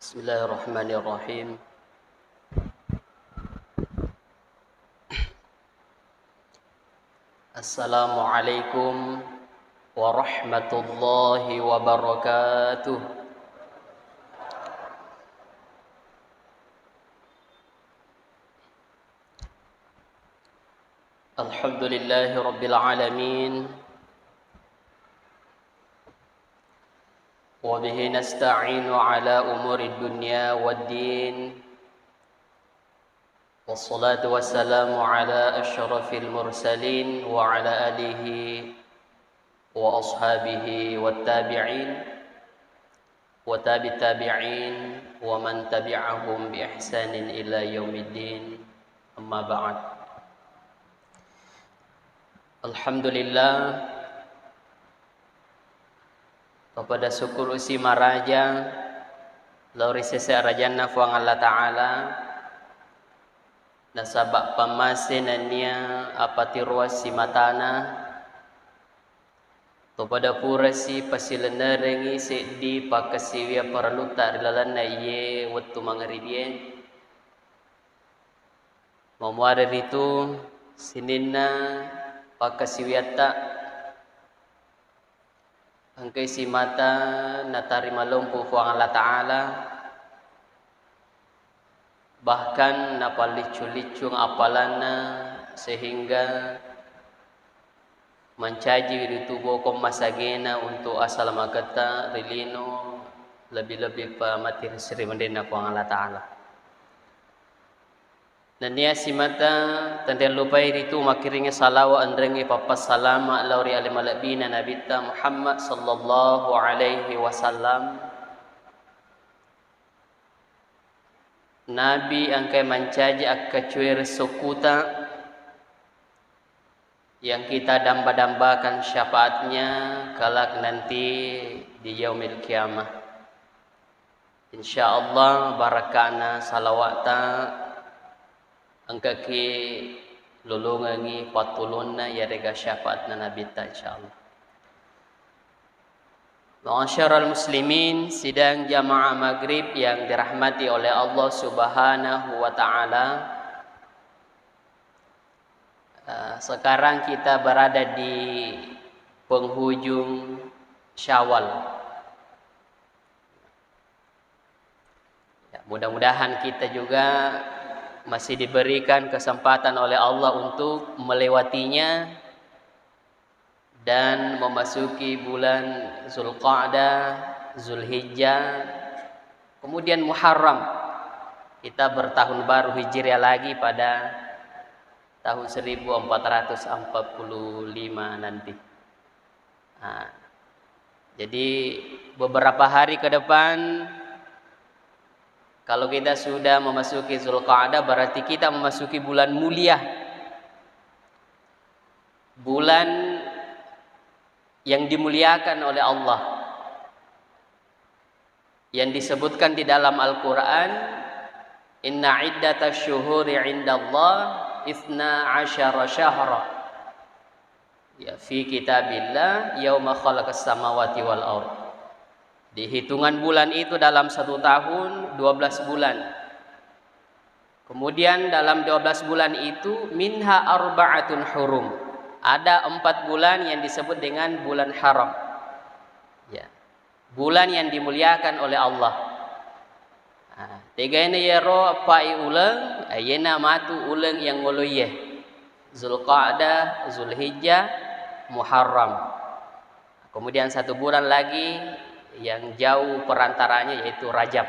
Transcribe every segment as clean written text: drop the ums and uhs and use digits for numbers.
Bismillahirrahmanirrahim. Assalamualaikum warahmatullahi wabarakatuh. Alhamdulillahi rabbil alamin. وبه نستعين على أمور الدنيا والدين والصلاة والسلام على أشرف المرسلين وعلى آله وأصحابه والتابعين وتابع التابعين ومن تبعهم بإحسان إلى يوم الدين أما بعد. الحمد لله, kepada syukur usi maraja lauri sese rajanna fuang Allah Ta'ala nasabak pamasenania apati ruas si matana kepada purasi pasilenerengi sedi pakasiwia paraluta rilalana iye waktu mangaribie memuara itu sininna pakasiwiata angkai si mata natari malumpu fuang Allah Ta'ala, bahkan napalicu-licung apalana sehingga mencaji di tubuh masagena untuk asal makata rilino lebih-lebih pamati sri mendena fuang Allah Ta'ala. Dan dia si mata tanda lupai itu makiringi salawa andrengi papas salama lauri alimalabina nabita Muhammad sallallahu alaihi wasallam. Nabi angkai mencaji akacuir sukuta yang kita damba-dambakan syafaatnya kelak nanti di yaumil kiamah. Insyaallah barakana salawata angka ki lulungangi patulunna ya rega syafaatna Nabi ta insyaallah. Ma'asyiral muslimin, sidang jamaah maghrib yang dirahmati oleh Allah Subhanahu wa Ta'ala. Sekarang kita berada di penghujung Syawal. Ya, mudah-mudahan kita juga masih diberikan kesempatan oleh Allah untuk melewatinya dan memasuki bulan Zulqa'dah, Zulhijjah, kemudian Muharram. Kita bertahun baru Hijriah lagi pada tahun 1445 nanti. Jadi beberapa hari ke depan kalau kita sudah memasuki Zulqa'dah berarti kita memasuki bulan mulia. Bulan yang dimuliakan oleh Allah. Yang disebutkan di dalam Al-Qur'an, "Inna iddatash syuhuri 'indallah 12 syahra." Ya fi kitabillah yauma khalaqas samawati wal ardh. Di hitungan bulan itu dalam 1 tahun 12 bulan. Kemudian dalam 12 bulan itu minha arba'atun hurum. Ada 4 bulan yang disebut dengan bulan haram. Ya. Bulan yang dimuliakan oleh Allah. Tiga ini ya ro pai ulang, ayena matu ulang yang ngoloye. Zulqa'dah, Zulhijjah, Muharram. Kemudian 1 bulan lagi yang jauh perantaranya yaitu Rajab.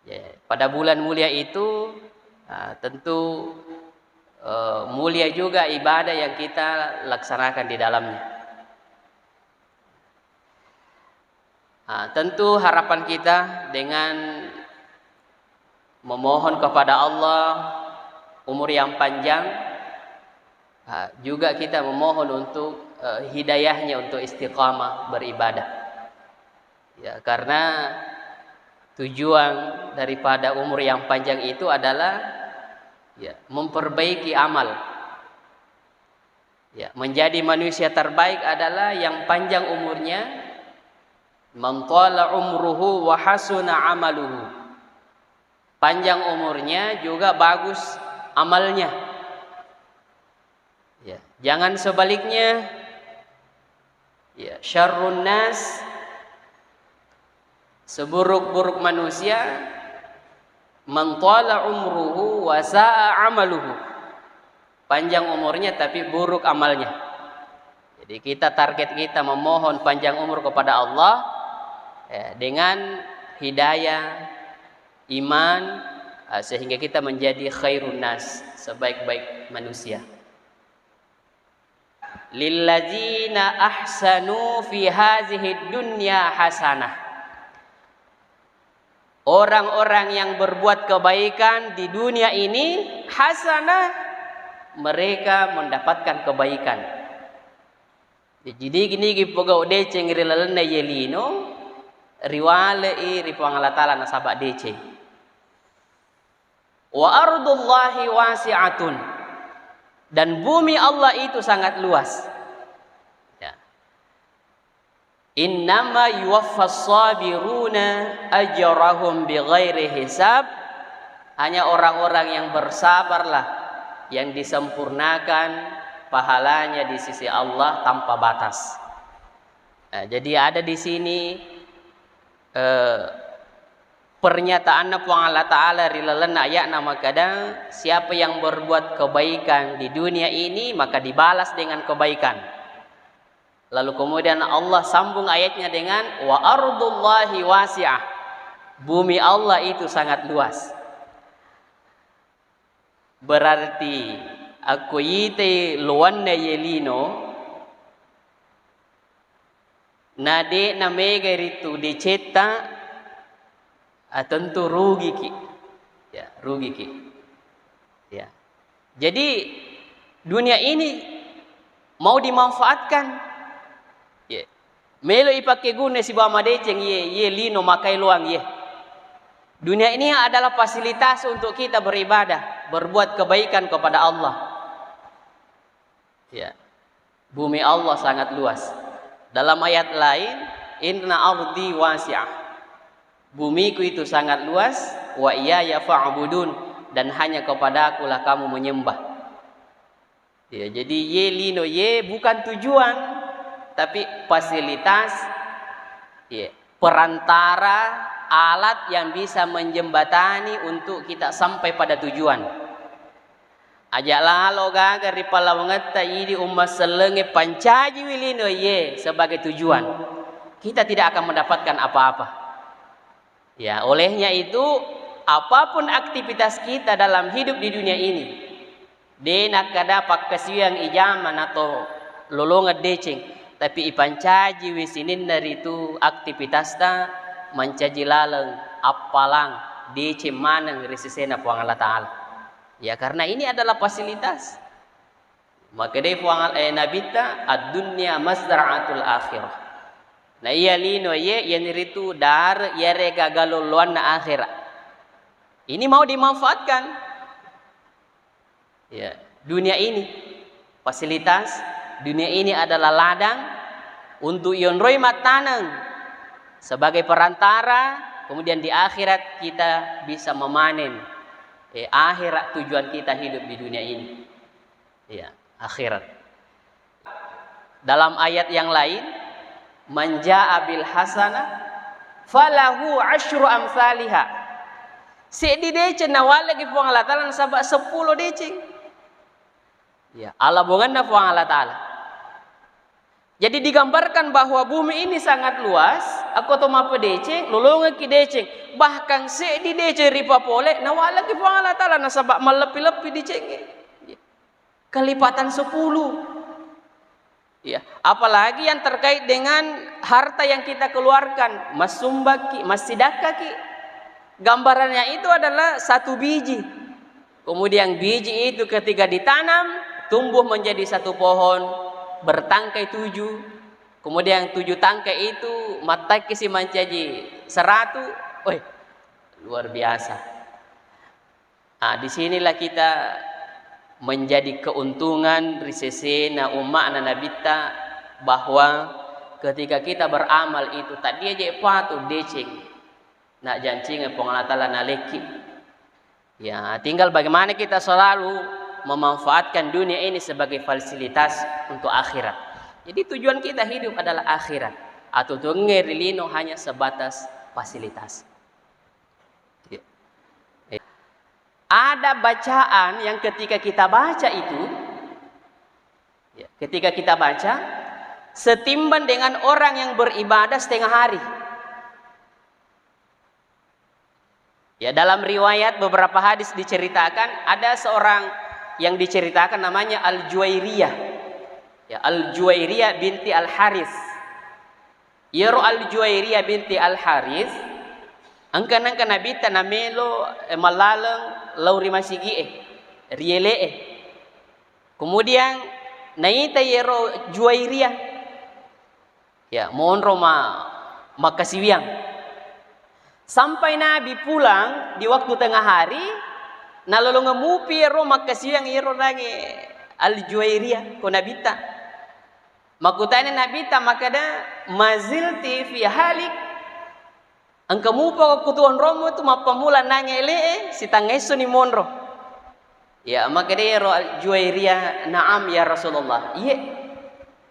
Ya, pada bulan mulia itu tentu mulia juga ibadah yang kita laksanakan di dalamnya. Tentu harapan kita dengan memohon kepada Allah umur yang panjang, juga kita memohon untuk hidayahnya untuk istiqamah beribadah. Ya, karena tujuan daripada umur yang panjang itu adalah ya, memperbaiki amal. Ya, menjadi manusia terbaik adalah yang panjang umurnya Man tala umruhu wa hasuna amaluhu. Panjang umurnya juga bagus amalnya. Ya, jangan sebaliknya. Ya, syarrun nas, seburuk-buruk manusia, man tala umruhu wa sa'a amaluhu. Panjang umurnya tapi buruk amalnya. Jadi target kita memohon panjang umur kepada Allah ya, dengan hidayah, iman, sehingga kita menjadi khairun nas, sebaik-baik manusia. Lilladzina ahsanu fi hazihi dunya hasanah. Orang-orang yang berbuat kebaikan di dunia ini hasanah, mereka mendapatkan kebaikan. Jadi gini gipoga deceng rilalana yelino riwale ripang Allah Ta'ala nasabak deceng. Wa ardullahi wasi'atun, dan bumi Allah itu sangat luas. Ya. Innama yuwaffas sabiruna ajrahum bighairi hisab. Hanya orang-orang yang bersabarlah yang disempurnakan pahalanya di sisi Allah tanpa batas. Nah, jadi ada di sini pernyataan Allah Ta'ala rilalana ayat nama kadang, siapa yang berbuat kebaikan di dunia ini maka dibalas dengan kebaikan. Lalu kemudian Allah sambung ayatnya dengan wa ardullahi wasi'ah. Bumi Allah itu sangat luas. Berarti aku yite luanna yelino nade namega itu diceta tentu rugi ki. Ya, rugi ki. Ya. Jadi dunia ini mau dimanfaatkan. Ya. Melo ipake gune si bama deceng ye lino makai luang ye. Dunia ini adalah fasilitas untuk kita beribadah, berbuat kebaikan kepada Allah. Ya. Bumi Allah sangat luas. Dalam ayat lain, inna ardi wasi'ah. Bumiku itu sangat luas, wa iyaya fa'budun, dan hanya kepada Akulah kamu menyembah. Ya, jadi ye lino ye bukan tujuan, tapi fasilitas, ya, perantara, alat yang bisa menjembatani untuk kita sampai pada tujuan. Ajaklah lo gaga ripala mengata ini umat selenge pancaji wilino ye sebagai tujuan. Kita tidak akan mendapatkan apa-apa. Ya, olehnya itu apapun aktivitas kita dalam hidup di dunia ini, dena kada pakkasiang ijaman atau lolongan deceng, tapi ipancaji wisinin dari itu aktivitasnya mencaji laleng apalang deceng maneng risisena puang Allah Ta'ala. Ya, karena ini adalah fasilitas. Maka dia puang nabita ad-dunya masra'atul akhirah. Nah iya lino ye yang itu dar yere gagaluluan na akhirat. Ini mau dimanfaatkan. Ya, dunia ini fasilitas, dunia ini adalah ladang untuk yonroi mataneng sebagai perantara, kemudian di akhirat kita bisa memanen akhirat tujuan kita hidup di dunia ini. Ya, akhirat. Dalam ayat yang lain, man jaa bil hasanah falahu asyru amsalihha. Sedi deceng nawala gi puang Allah Ta'ala sabak 10 deceng. Ya, Allah bonganna puang Allah Ta'ala. Jadi digambarkan bahwa bumi ini sangat luas, aku to mapa deceng, lolonga ki deceng, bahkan sedi deceng ripa pole nawala gi puang Allah Ta'ala sabak malepi-lepi deceng. Ya. Kelipatan 10. Ya, apalagi yang terkait dengan harta yang kita keluarkan, mas sumbaki, mas sidakaki. Gambarannya itu adalah satu biji. Kemudian biji itu ketika ditanam, tumbuh menjadi satu pohon bertangkai 7. Kemudian 7 tangkai itu matai kisi menjadi 100. Woi, luar biasa. Nah, disinilah kita menjadi keuntungan risesena umat nabita bahwa ketika kita beramal itu tadi aja patu deceng nak jancingan pengalatala naleki. Ya, tinggal bagaimana kita selalu memanfaatkan dunia ini sebagai fasilitas untuk akhirat. Jadi tujuan kita hidup adalah akhirat. Atau tungerilino hanya sebatas fasilitas. Ya. Ada bacaan yang ketika kita baca itu, ya, ketika kita baca, setimbang dengan orang yang beribadah setengah hari. Ya, dalam riwayat beberapa hadis diceritakan ada seorang yang diceritakan namanya Al-Juwairiyah. Ya, Al-Juwairiyah binti Al-Haris. Yaro Al-Juwairiyah binti Al-Haris angkan nabita namelo malalang lauri masigi riele. Kemudian naita yaro Juwairiyah. Ya, monro makasiwiang. Sampai Nabi pulang di waktu tengah hari, nalolo ngemupi ro makasiang iro lagi Al-Juwairiyah ko nabita. Makutanya nabita makada mazilti fi halik. Angkamupa ko kutuan romo tu mapamula nanya ele si tangeso ni monro. Ya makada ro Al-Juwairiyah naam ya Rasulullah. Iya.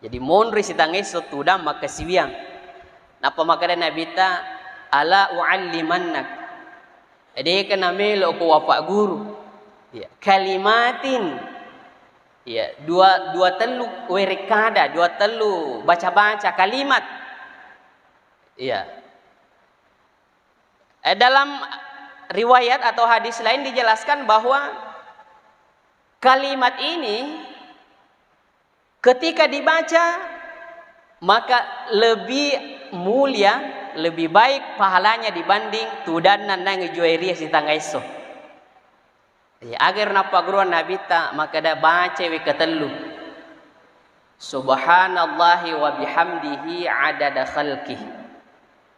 Jadi monro si tangeso tu dam makasiang. Napa makada nabita ala u'allimannak. Ada kena melo ko wapak guru. Ya, kalimatin. Ya, dua telu werekada, dua telu baca-baca kalimat. Ya. Dalam riwayat atau hadis lain dijelaskan bahwa kalimat ini ketika dibaca maka lebih mulia, lebih baik pahalanya dibanding tudanan nang Juwairiyah si tangaiso. Ya, agar napa guruan nabita maka da baca we ketelu. Subhanallahi wa bihamdihi adada khalqih.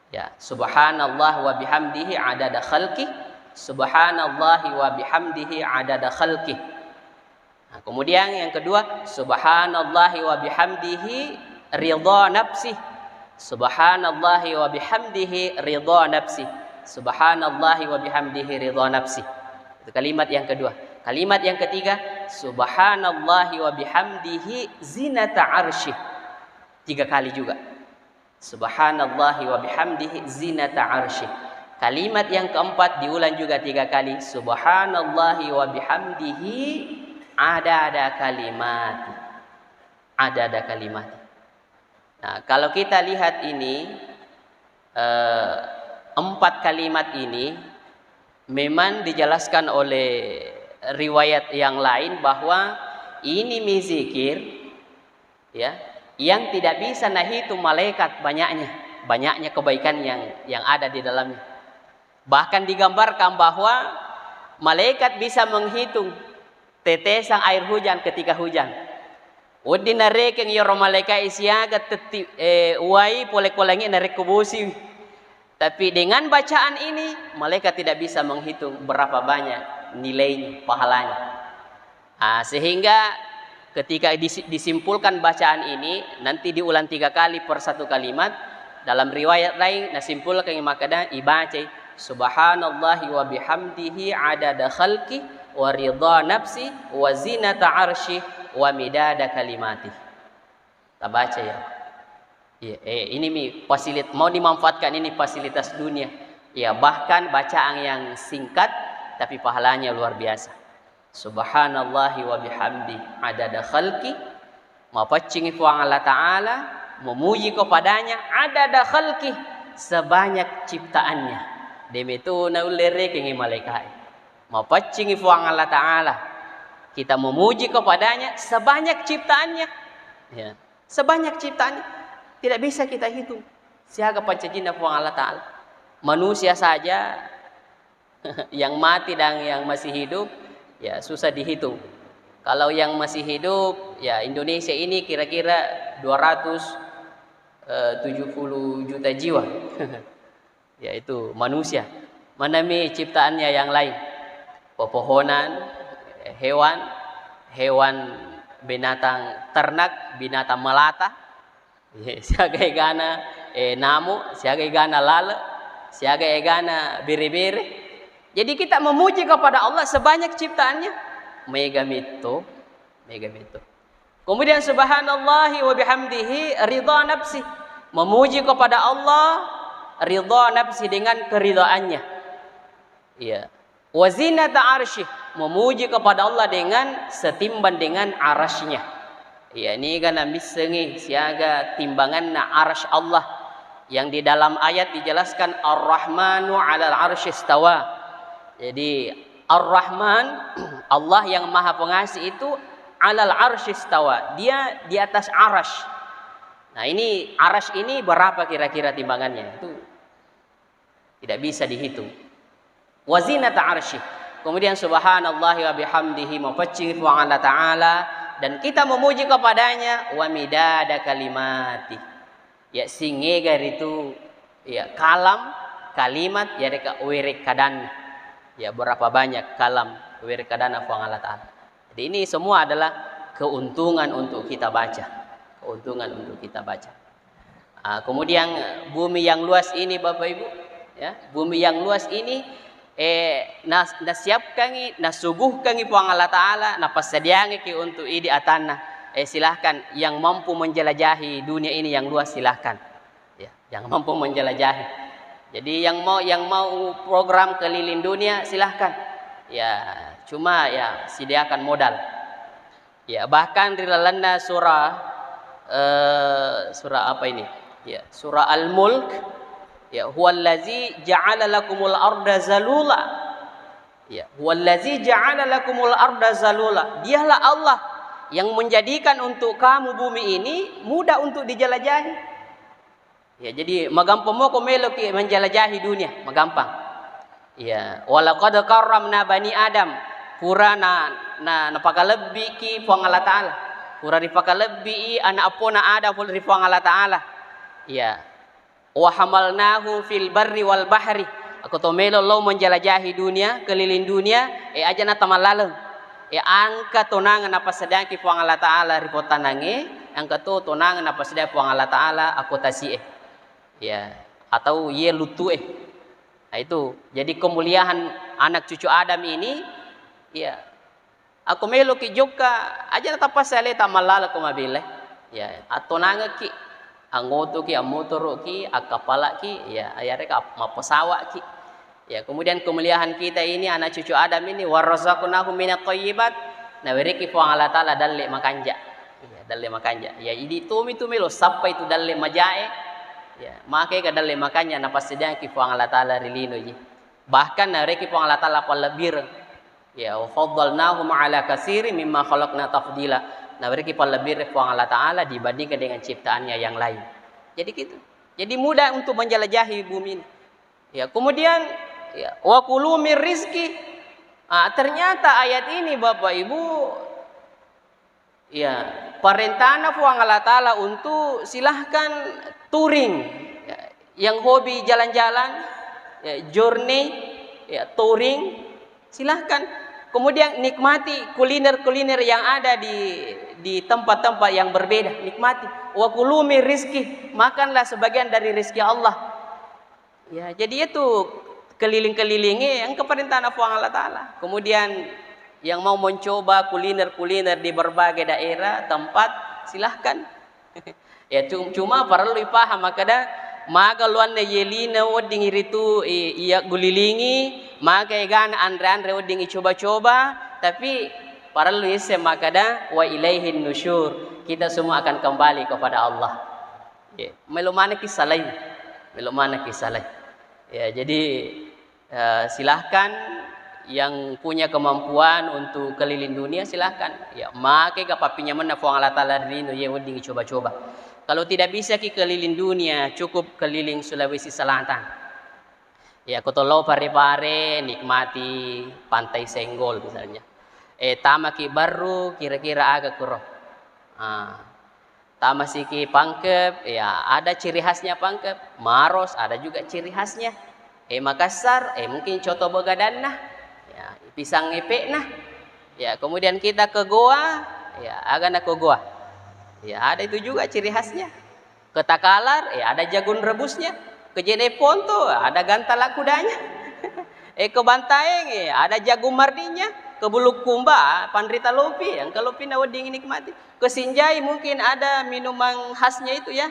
Ya, subhanallah wa bihamdihi adada khalqih. Subhanallahi wa bihamdihi adada khalqih. Nah, kemudian yang kedua, subhanallahi wa bihamdihi ridha nafsih. Subhanallahi wa bihamdihi ridha nafsi. Subhanallahi wa bihamdihi ridha nafsi. Itu kalimat yang kedua. Kalimat yang ketiga, subhanallahi wa bihamdihi zinata arsyih. 3 kali juga. Subhanallahi wa bihamdihi zinata arsyih. Kalimat yang keempat diulang juga 3 kali. Subhanallahi wa bihamdihi adada kalimat. Adada kalimat. Nah, kalau kita lihat ini 4 kalimat ini memang dijelaskan oleh riwayat yang lain bahwa ini zikir ya yang tidak bisa nahitu malaikat banyaknya kebaikan yang ada di dalamnya. Bahkan digambarkan bahwa malaikat bisa menghitung tetesan air hujan ketika hujan. Udi narekeng yoro malaikat isiaga teti uai polek-polengnya narek kubusi. Tapi dengan bacaan ini malaikat tidak bisa menghitung berapa banyak nilainya, pahalanya. Sehingga ketika disimpulkan bacaan ini nanti diulang 3 kali per 1 kalimat. Dalam riwayat lain nasimpulkan makada ibaca subhanallahi wa bihamdihi adada khalqi wa ridha nafsi wa zinata arsyih wa midada kalimati. Kita baca ya. Ini fasilitas mau dimanfaatkan ini fasilitas dunia. Ya, bahkan bacaan yang singkat tapi pahalanya luar biasa. Subhanallahi wa bihamdi adada khalqi. Mapacingi puang Allah Ta'ala, memuji kepadanya adada khalqi, sebanyak ciptaannya. Demitu naulere kengi malaikat. Mapacingi puang Allah Ta'ala. Kita memuji kepadanya sebanyak ciptaannya. Ya, sebanyak ciptaannya. Tidak bisa kita hitung. Siaga pancajina puang Allah Ta'ala. Manusia saja yang mati dan yang masih hidup ya susah dihitung. Kalau yang masih hidup ya Indonesia ini kira-kira 270 juta jiwa. Yaitu manusia. Manami ciptaannya yang lain. Pepohonan, hewan binatang ternak, binatang melata, Siaga egana namu, siaga egana lala, siaga egana biri-biri. Jadi kita memuji kepada Allah sebanyak ciptaannya. Mega mito. Kemudian subhanallahi wa bihamdihi ridha nafsi. Memuji kepada Allah ridha nafsi dengan keridaannya. Iya. Wa zinata arsyih. Memuji kepada Allah dengan setimbang dengan arasy-Nya. Iya, ini kan misengi siaga timbangan arasy Allah yang di dalam ayat dijelaskan Ar-Rahmanu 'alal 'arsy istawa. Jadi Ar-Rahman Allah yang Maha Pengasih itu 'alal 'arsy istawa. Dia di atas arasy. Nah, ini arasy ini berapa kira-kira timbangannya? Itu tidak bisa dihitung. Wa zinata arsy. Kemudian subhanallahi wa bihamdihi mufacchir wa ala ta'ala, dan kita memuji kepadanya wa midada kalimati. Ya singegar itu ya kalimat ya reka wirik kadan. Ya berapa banyak kalam wirik kadan wa ala ta'ala. Jadi ini semua adalah keuntungan untuk kita baca. Kemudian bumi yang luas ini Bapak Ibu, ya, bumi yang luas ini nasiapkan nasuguhkan puang Allah Ta'ala napasadiangi ki untuk idi atana. Silahkan yang mampu menjelajahi dunia ini yang luas, silahkan ya, yang mampu menjelajahi. Jadi yang mau program keliling dunia silahkan ya, cuma ya sediakan modal ya. Bahkan rilalana surah apa ini ya, surah Al-Mulk ya, huwallazi ja'ala lakumul arda zalula. Ya, huwallazi ja'ala lakumul arda zalula. Dialah Allah yang menjadikan untuk kamu bumi ini mudah untuk dijelajahi. Ya, jadi magampang mo melok menjelajahi dunia, magampang. Ya, walaqad karramna bani Adam. Purana napakalebbi ki puang Allah Ta'ala. Pura dipakalebbi anak apona Adam pun puang Allah Ta'ala. Ya. Wa hamalnahu fil barri wal bahri. Aku to melo lo menjelajahi dunia, keliling dunia, aja na tamalaleng. Angka tonangan apa sedang ki puang Allah Ta'ala ripotanange, angka to tonangan apa sedang puang Allah Ta'ala aku tasie. Ya, atau ye lutu. Nah itu. Jadi kemuliaan anak cucu Adam ini ya. Aku melo ki joka aja na tapasale tamalala ko mabile. Ya, atonanga ki angoto ki amotoro ki akapala ki ya ayare ka mapesawa ki ya. Kemudian kemuliaan kita ini anak cucu Adam ini warazaqnahu minat thayyibat na wereki po Allah Taala dalle makanja ya, dalle makanja ya. Idi tumi lo sampai itu dalle majae ya, make ka dalle makanya na pasidang ki po Allah Taala rilino ji. Bahkan na wereki po Allah Taala palabir ya, wa faddalnahum ala katsiri mimma khalaqna tafdila. Nah, mereka lebih puang Allah Ta'ala dibandingkan dengan ciptaannya yang lain. Jadi gitu. Jadi mudah untuk menjelajahi bumi ini. Ya, kemudian ya, wa kulu mir rizki. Ternyata ayat ini Bapak Ibu ya, perintahnya puang Allah Ta'ala untuk silahkan touring ya, yang hobi jalan-jalan ya, journey ya, touring silahkan. Kemudian nikmati kuliner-kuliner yang ada di tempat-tempat yang berbeda, nikmati. Wa kulu mir rizki, makanlah sebagian dari rezeki Allah. Ya, jadi itu keliling-kelilingi yang keperintahan Allah Ta'ala. Kemudian yang mau mencoba kuliner-kuliner di berbagai daerah tempat silahkan. Ya cuma perlu dipaham maka luan yelina woding iritu iya gulilingi maka egan andre woding coba-coba, tapi perlu ise makada wa ilaihin nusyur, kita semua akan kembali kepada Allah. Ya, melumana kisalai. Ya, jadi silahkan yang punya kemampuan untuk keliling dunia silahkan. Ya, make kapapinya mana fuang Allah Ta'ala rino ye woding coba-coba. Kalau tidak bisa ki keliling dunia, cukup keliling Sulawesi Selatan. Ya, kotolo pare-pare nikmati Pantai Senggol misalnya. Tama ki baru kira-kira agak kurang. Tama si ki Pangkep, ya ada ciri khasnya Pangkep. Maros ada juga ciri khasnya. Makassar, mungkin Coto Bogadan nah. Ya, pisang ngepek nah. Ya, kemudian kita ke Goa, ya agak nak ke Goa. Ya ada itu juga ciri khasnya. Ketakalar, ada jagung rebusnya. Ke Jenepon tuh ada gantala kudanya. Ke Bantaeng, ada jagung mardinya. Ke Bulukumba, Pandrita Lopi, yang kalau pindah weding nikmati. Ke Sinjai mungkin ada minuman khasnya itu ya.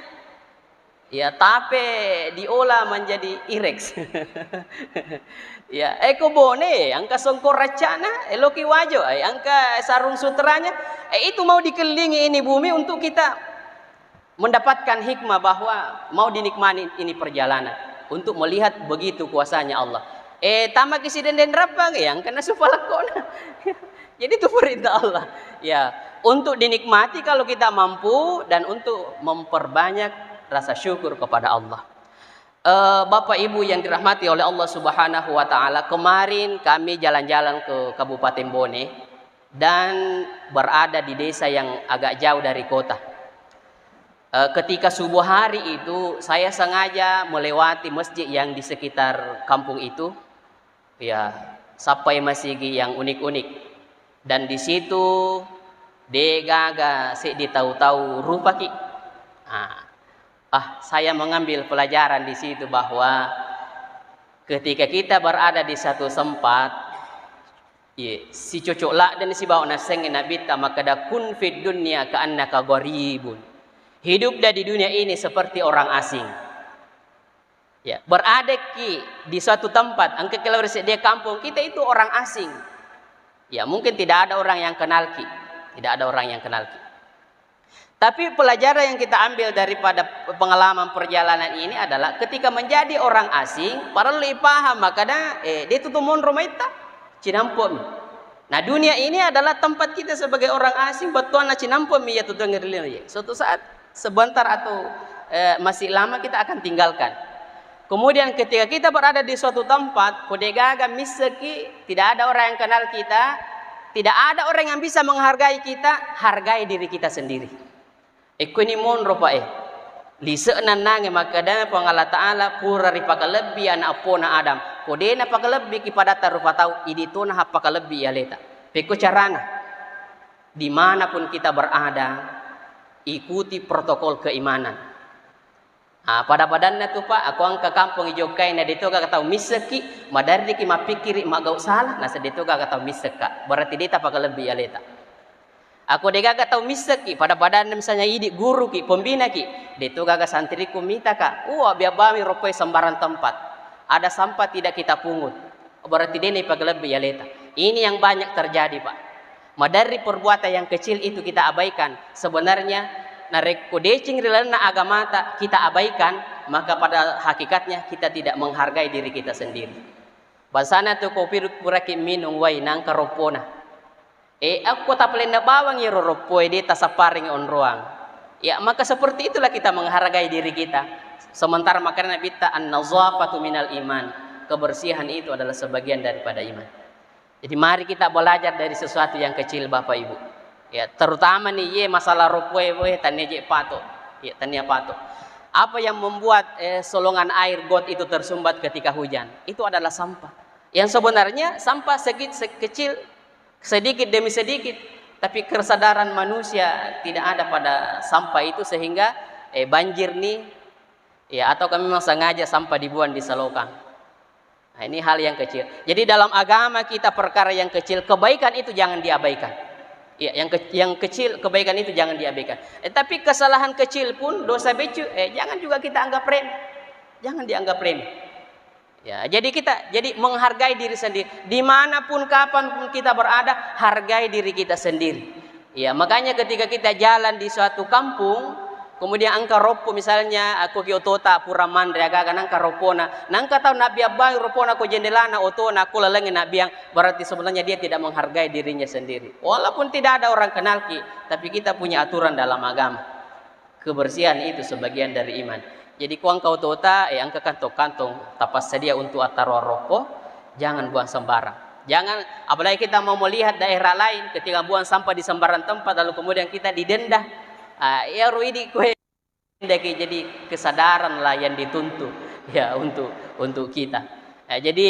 Ya, tape diolah menjadi irex. Ya, ke Bone, angka songkor racana, eloki wajo, angka sarung sutranya, itu mau dikelilingi ini bumi untuk kita mendapatkan hikmah bahwa mau dinikmati ini perjalanan untuk melihat begitu kuasanya Allah. Tama kisi den rapang yang kena supalakona. Jadi itu perintah Allah. Ya, untuk dinikmati kalau kita mampu dan untuk memperbanyak rasa syukur kepada Allah. Bapak Ibu yang dirahmati oleh Allah Subhanahu wa taala, kemarin kami jalan-jalan ke Kabupaten Bone dan berada di desa yang agak jauh dari kota. Ketika subuh hari itu saya sengaja melewati masjid yang di sekitar kampung itu, ya sampai masjid yang unik-unik, dan di situ degaga ditahu-tahu rupa ki. Saya mengambil pelajaran di situ bahwa ketika kita berada di satu tempat, si cocok lah dan si bawa naseng nabita maka da kun fid dunya ka annaka gharibun. Hidup di dunia ini seperti orang asing. Ya, berada di suatu tempat, angka kalau dia kampung, kita itu orang asing. Ya, mungkin tidak ada orang yang kenal ki, tidak ada orang yang kenal ki. Tapi pelajaran yang kita ambil daripada pengalaman perjalanan ini adalah ketika menjadi orang asing, para lebih paham maka dia tutumon romaita cinampom. Nah, dunia ini adalah tempat kita sebagai orang asing, betuan na cinampom ya tutu ngerilin. Suatu saat sebentar atau masih lama kita akan tinggalkan. Kemudian ketika kita berada di suatu tempat, kodegaga miseki, tidak ada orang yang kenal kita, tidak ada orang yang bisa menghargai kita, hargai diri kita sendiri. Ikuni mon ropa lisa nanange makadana po Allah Ta'ala pura ripakalebi anak apona Adam kodena pakalebi kipada tarupa tau idito na hapakalebi aleta peko carana dimanapun kita berada ikuti protokol keimanan. Pada badannya tuh Pak, aku angka kampung ijokai na dito ka tahu miseki madari ki mapikiri magau salah na sedito ka tahu miseka berarti dita pakalebi aleta. Aku degaga tahu miseki pada badan misalnya idi guru ki pembina ki deto gaga santriku mita ka biabami ropoi sembarang tempat ada sampah tidak kita pungut berarti dene paglebih ya leta. Ini yang banyak terjadi Pak. Dari perbuatan yang kecil itu kita abaikan, sebenarnya narek kodecing rilana agama kita abaikan, maka pada hakikatnya kita tidak menghargai diri kita sendiri. Basana tu kopi puraki minung wai nang karopona. Aku tak pelenda bawang ya roropoy di tasaparing on ruang. Ya, maka seperti itulah kita menghargai diri kita. Sementara makanya kita an-nazafatu minal iman. Kebersihan itu adalah sebagian daripada iman. Jadi mari kita belajar dari sesuatu yang kecil Bapak Ibu. Ya, terutama nih masalah ropoy tanya pato. Ya, tanya pato. Apa yang membuat solongan air got itu tersumbat ketika hujan? Itu adalah sampah. Yang sebenarnya sampah kecil sedikit demi sedikit, tapi kesadaran manusia tidak ada pada sampah itu sehingga banjir nih ya, atau kami memang sengaja sampah dibuang di selokan. Nah, ini hal yang kecil. Jadi dalam agama kita perkara yang kecil, kebaikan itu jangan diabaikan. Ya, yang kecil kebaikan itu jangan diabaikan. Tapi kesalahan kecil pun dosa becu jangan juga kita anggap remeh. Jangan dianggap remeh. Ya, jadi menghargai diri sendiri dimanapun kapanpun kita berada, hargai diri kita sendiri. Ya, makanya ketika kita jalan di suatu kampung, kemudian angka ropo misalnya aku kiotota pura mandre aga angka ropona, nangka tahu nabi abang ropona ko jendelana otona aku lelengin nabi yang berarti sebenarnya dia tidak menghargai dirinya sendiri. Walaupun tidak ada orang kenal ki, tapi kita punya aturan dalam agama. Kebersihan itu sebagian dari iman. Jadi kuang kau tota angka kantong-kantong tapas sedia untuk ataro rokok, jangan buang sembarang. Jangan, apalagi kita mau melihat daerah lain ketika buang sampah di sembarang tempat lalu kemudian kita didenda. Ya ruidi kue jadi kesadaran lah yang dituntut ya untuk kita. Jadi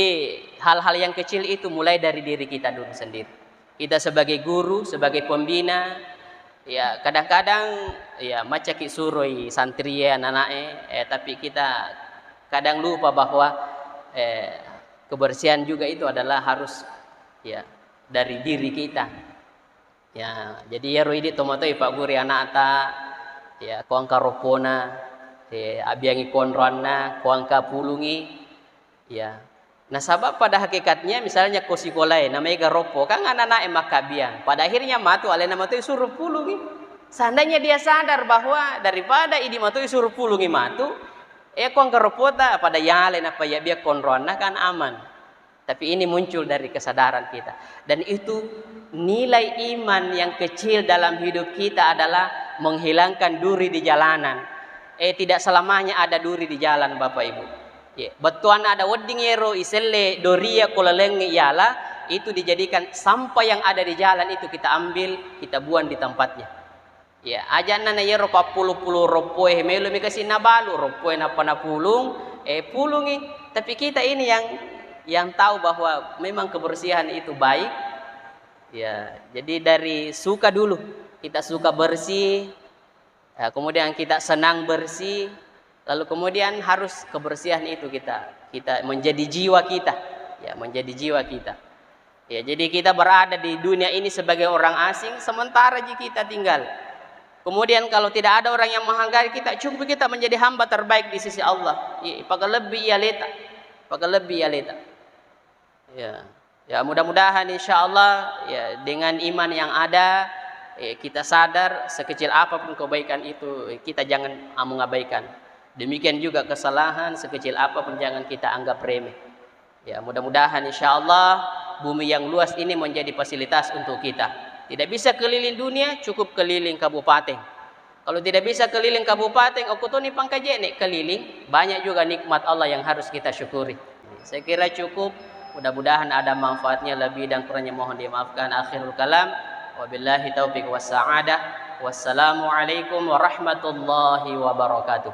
hal-hal yang kecil itu mulai dari diri kita dulu sendiri. Kita sebagai guru, sebagai pembina, Ya kadang-kadang ya macam ki suroi santri anak-anak tapi kita kadang lupa bahwa kebersihan juga itu adalah harus ya dari diri kita. Ya, jadi ya roidi tomato Pak Guri anak ta ya kuangka ropona abiangi konrana kuangka pulungi ya. Nah sabab pada hakikatnya misalnya kosikolai namanya garopo kan anak-anak makabian pada akhirnya matu ale nama tu suruh pulungi. Seandainya dia sadar bahwa daripada ini matu suruh pulungi matu kuangka ropota pada yale apa ya biar konrana kan aman. Tapi ini muncul dari kesadaran kita. Dan itu nilai iman yang kecil dalam hidup kita adalah menghilangkan duri di jalanan. Tidak selamanya ada duri di jalan Bapak Ibu. Betuan ada wedding yero iselle doria kolaleng yala itu dijadikan sampah yang ada di jalan itu kita ambil, kita buang di tempatnya. Ya, aja nana yero papulu-pulu ropoe melu mikasi nabalu ropoe napa pulung pulungi. Tapi kita ini yang tahu bahwa memang kebersihan itu baik ya. Jadi dari suka dulu, kita suka bersih ya, kemudian kita senang bersih, lalu kemudian harus kebersihan itu kita menjadi jiwa kita ya, menjadi jiwa kita ya. Jadi kita berada di dunia ini sebagai orang asing sementara jika kita tinggal, kemudian kalau tidak ada orang yang menghargai kita, cukup kita menjadi hamba terbaik di sisi Allah ya, pakai lebih ya leta, pakai lebih ya leta. Ya, mudah-mudahan insya Allah ya dengan iman yang ada kita sadar sekecil apapun kebaikan itu kita jangan mengabaikan. Demikian juga kesalahan sekecil apapun jangan kita anggap remeh. Ya, mudah-mudahan insya Allah bumi yang luas ini menjadi fasilitas untuk kita. Tidak bisa keliling dunia, cukup keliling kabupaten. Kalau tidak bisa keliling kabupaten, okutoni pangkajene keliling, banyak juga nikmat Allah yang harus kita syukuri. Saya kira cukup. Mudah-mudahan ada manfaatnya, lebih dan kurangnya mohon dimaafkan. Akhirul kalam, wabillahi taufiq wassa'adah. Wassalamualaikum warahmatullahi wabarakatuh.